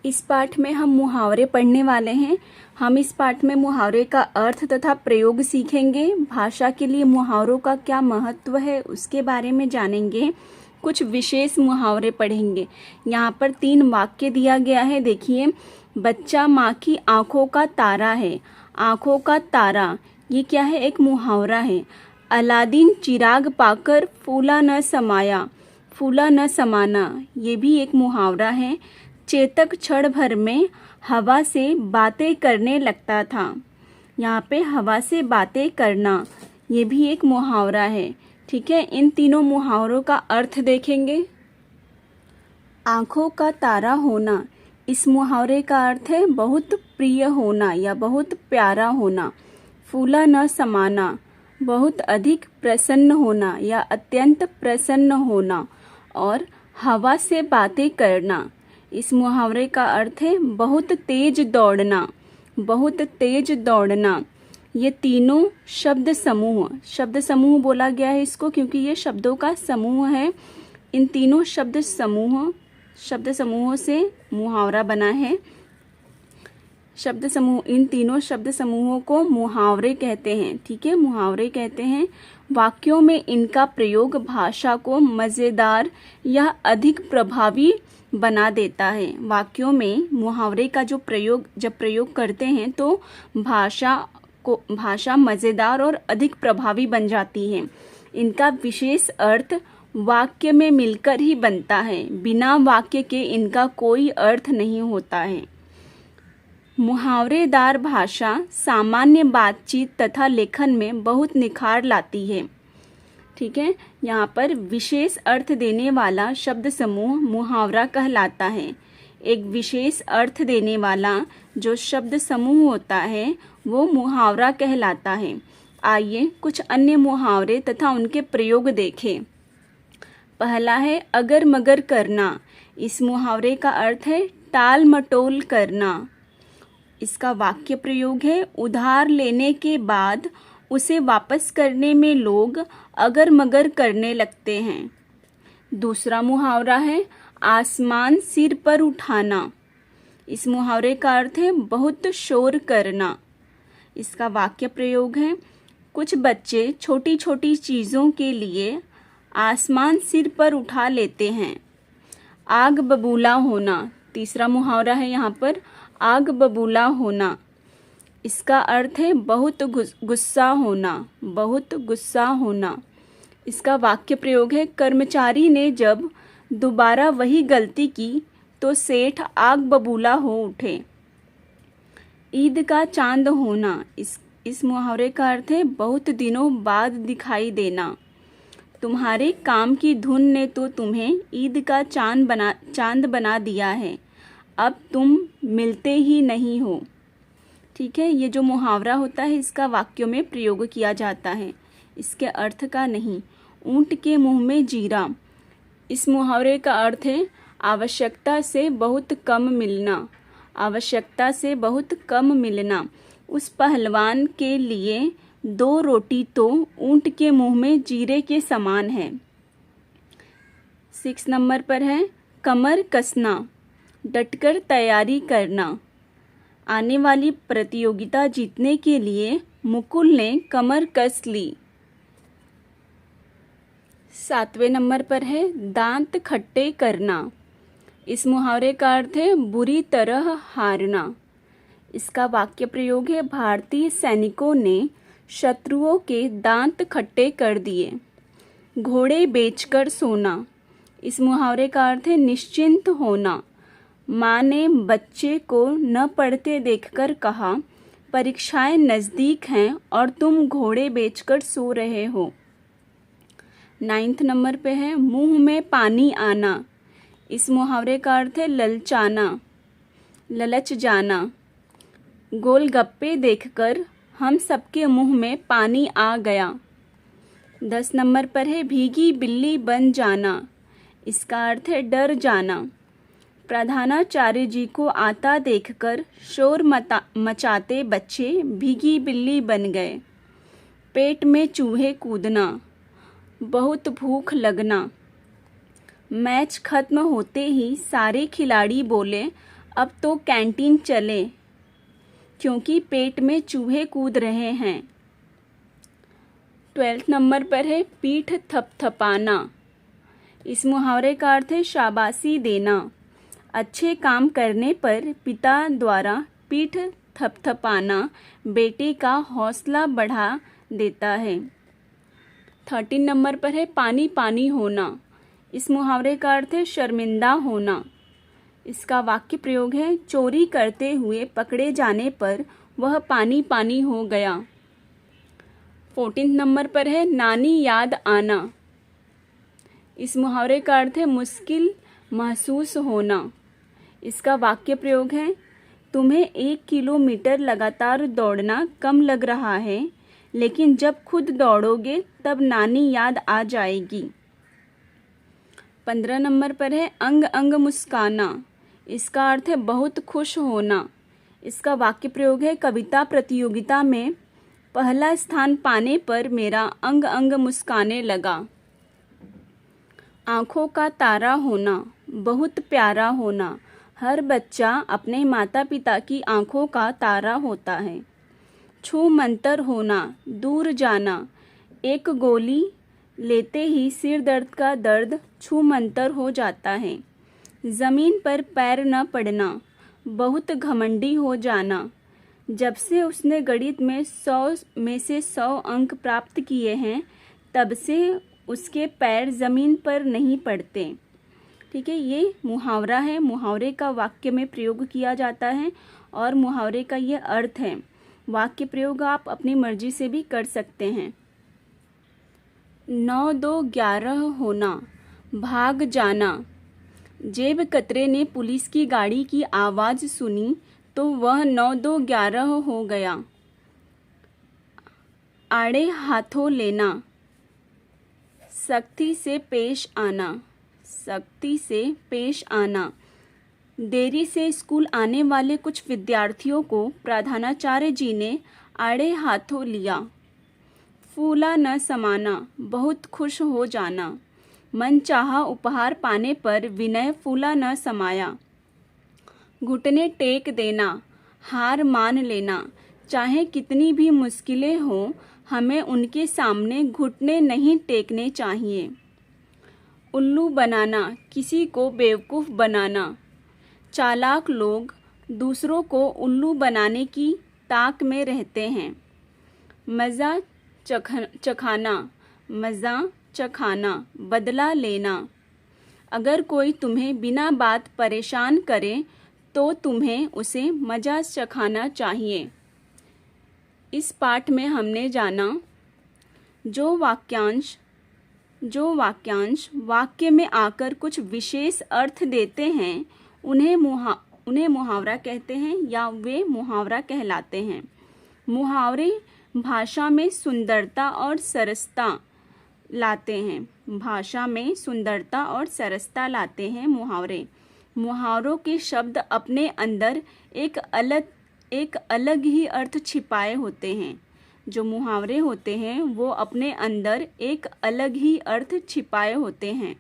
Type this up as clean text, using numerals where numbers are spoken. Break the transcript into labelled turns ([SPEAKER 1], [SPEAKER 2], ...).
[SPEAKER 1] इस पाठ में हम मुहावरे पढ़ने वाले हैं। हम इस पाठ में मुहावरे का अर्थ तथा प्रयोग सीखेंगे। भाषा के लिए मुहावरों का क्या महत्व है उसके बारे में जानेंगे। कुछ विशेष मुहावरे पढ़ेंगे। यहाँ पर 3 वाक्य दिया गया है। देखिए, बच्चा माँ की आंखों का तारा है। आंखों का तारा, ये क्या है? एक मुहावरा है। अलादीन चिराग पाकर फूला न समाया। फूला न समाना, ये भी एक मुहावरा है। चेतक क्षण भर में हवा से बातें करने लगता था। यहाँ पे हवा से बातें करना, ये भी एक मुहावरा है। ठीक है, इन तीनों मुहावरों का अर्थ देखेंगे। आंखों का तारा होना, इस मुहावरे का अर्थ है बहुत प्रिय होना या बहुत प्यारा होना। फूला न समाना, बहुत अधिक प्रसन्न होना या अत्यंत प्रसन्न होना। और हवा से बातें करना, इस मुहावरे का अर्थ है बहुत तेज दौड़ना। बहुत तेज दौड़ना, ये तीनों शब्द समूह बोला गया है इसको क्योंकि ये शब्दों का समूह है। इन तीनों शब्द समूहों से मुहावरा बना है। इन तीनों शब्द समूहों को मुहावरे कहते हैं। ठीक है, मुहावरे कहते हैं। वाक्यों में इनका प्रयोग भाषा को मज़ेदार या अधिक प्रभावी बना देता है। वाक्यों में मुहावरे का जब प्रयोग करते हैं तो भाषा मज़ेदार और अधिक प्रभावी बन जाती है। इनका विशेष अर्थ वाक्य में मिलकर ही बनता है। बिना वाक्य के इनका कोई अर्थ नहीं होता है। मुहावरेदार भाषा सामान्य बातचीत तथा लेखन में बहुत निखार लाती है। ठीक है, यहाँ पर विशेष अर्थ देने वाला शब्द समूह मुहावरा कहलाता है। एक विशेष अर्थ देने वाला जो शब्द समूह होता है वो मुहावरा कहलाता है। आइए कुछ अन्य मुहावरे तथा उनके प्रयोग देखें। पहला है अगर मगर करना। इस मुहावरे का अर्थ है टाल मटोल करना। इसका वाक्य प्रयोग है उधार लेने के बाद उसे वापस करने में लोग अगर मगर करने लगते हैं। दूसरा मुहावरा है आसमान सिर पर उठाना। इस मुहावरे का अर्थ है बहुत शोर करना। इसका वाक्य प्रयोग है कुछ बच्चे छोटी छोटी चीज़ों के लिए आसमान सिर पर उठा लेते हैं। आग बबूला होना, तीसरा मुहावरा है यहाँ पर आग बबूला होना। इसका अर्थ है बहुत गुस्सा होना। बहुत गुस्सा होना। इसका वाक्य प्रयोग है कर्मचारी ने जब दोबारा वही गलती की तो सेठ आग बबूला हो उठे। ईद का चांद होना, इस मुहावरे का अर्थ है बहुत दिनों बाद दिखाई देना। तुम्हारे काम की धुन ने तो तुम्हें ईद का चांद बना दिया है, अब तुम मिलते ही नहीं हो। ठीक है, ये जो मुहावरा होता है इसका वाक्यों में प्रयोग किया जाता है, इसके अर्थ का नहीं। ऊंट के मुंह में जीरा। इस मुहावरे का अर्थ है आवश्यकता से बहुत कम मिलना। आवश्यकता से बहुत कम मिलना। उस पहलवान के लिए 2 रोटी तो ऊंट के मुंह में जीरे के समान है। 6 नंबर पर है कमर कसना, डटकर तैयारी करना। आने वाली प्रतियोगिता जीतने के लिए मुकुल ने कमर कस ली। 7वें नंबर पर है दांत खट्टे करना। इस मुहावरे का अर्थ है बुरी तरह हारना। इसका वाक्य प्रयोग है भारतीय सैनिकों ने शत्रुओं के दांत खट्टे कर दिए। घोड़े बेचकर सोना। इस मुहावरे का अर्थ है निश्चिंत होना। माँ ने बच्चे को न पढ़ते देखकर कहा परीक्षाएं नज़दीक हैं और तुम घोड़े बेचकर सो रहे हो। 9 नंबर पे है मुंह में पानी आना। इस मुहावरे का अर्थ है ललचाना, ललच जाना। गोलगप्पे देखकर हम सबके मुंह में पानी आ गया। 10 नंबर पर है भीगी बिल्ली बन जाना। इसका अर्थ है डर जाना। प्रधानाचार्य जी को आता देखकर शोर मचाते बच्चे भीगी बिल्ली बन गए। पेट में चूहे कूदना, बहुत भूख लगना। मैच खत्म होते ही सारे खिलाड़ी बोले अब तो कैंटीन चले क्योंकि पेट में चूहे कूद रहे हैं। 12th नंबर पर है पीठ थपथपाना। इस मुहावरे का अर्थ है शाबाशी देना। अच्छे काम करने पर पिता द्वारा पीठ थपथपाना बेटे का हौसला बढ़ा देता है। 13 नंबर पर है पानी पानी होना। इस मुहावरे का अर्थ है शर्मिंदा होना। इसका वाक्य प्रयोग है चोरी करते हुए पकड़े जाने पर वह पानी पानी हो गया। 14 नंबर पर है नानी याद आना। इस मुहावरे का अर्थ है मुश्किल महसूस होना। इसका वाक्य प्रयोग है तुम्हें 1 किलोमीटर लगातार दौड़ना कम लग रहा है, लेकिन जब खुद दौड़ोगे तब नानी याद आ जाएगी। 15 नंबर पर है अंग अंग मुस्काना। इसका अर्थ है बहुत खुश होना। इसका वाक्य प्रयोग है कविता प्रतियोगिता में पहला स्थान पाने पर मेरा अंग अंग मुस्काने लगा। आँखों का तारा होना, बहुत प्यारा होना। हर बच्चा अपने माता पिता की आँखों का तारा होता है। छू मंतर होना, दूर जाना। एक गोली लेते ही सिर दर्द का दर्द छू मंतर हो जाता है। ज़मीन पर पैर न पड़ना, बहुत घमंडी हो जाना। जब से उसने गणित में 100 में से 100 अंक प्राप्त किए हैं, तब से उसके पैर ज़मीन पर नहीं पड़ते। ठीक है, ये मुहावरा है। मुहावरे का वाक्य में प्रयोग किया जाता है और मुहावरे का ये अर्थ है। वाक्य प्रयोग आप अपनी मर्जी से भी कर सकते हैं। 9 2 11 होना, भाग जाना। जेब कतरे ने पुलिस की गाड़ी की आवाज़ सुनी तो वह 9 2 11 हो गया। आड़े हाथों लेना, सख्ती से पेश आना। सख्ती से पेश आना। देरी से स्कूल आने वाले कुछ विद्यार्थियों को प्रधानाचार्य जी ने आड़े हाथों लिया। फूला न समाना, बहुत खुश हो जाना। मन चाहा उपहार पाने पर विनय फूला न समाया। घुटने टेक देना, हार मान लेना। चाहे कितनी भी मुश्किलें हों, हमें उनके सामने घुटने नहीं टेकने चाहिए। उल्लू बनाना, किसी को बेवकूफ़ बनाना। चालाक लोग दूसरों को उल्लू बनाने की ताक में रहते हैं। मज़ा चखाना, मज़ा चखाना, बदला लेना। अगर कोई तुम्हें बिना बात परेशान करे तो तुम्हें उसे मज़ा चखाना चाहिए। इस पाठ में हमने जाना जो वाक्यांश वाक्य में आकर कुछ विशेष अर्थ देते हैं उन्हें मुहावरा कहते हैं या वे मुहावरा कहलाते हैं। मुहावरे भाषा में सुंदरता और सरसता लाते हैं। भाषा में सुंदरता और सरसता लाते हैं मुहावरे। मुहावरों के शब्द अपने अंदर एक अलग ही अर्थ छिपाए होते हैं। जो मुहावरे होते हैं वो अपने अंदर एक अलग ही अर्थ छिपाए होते हैं।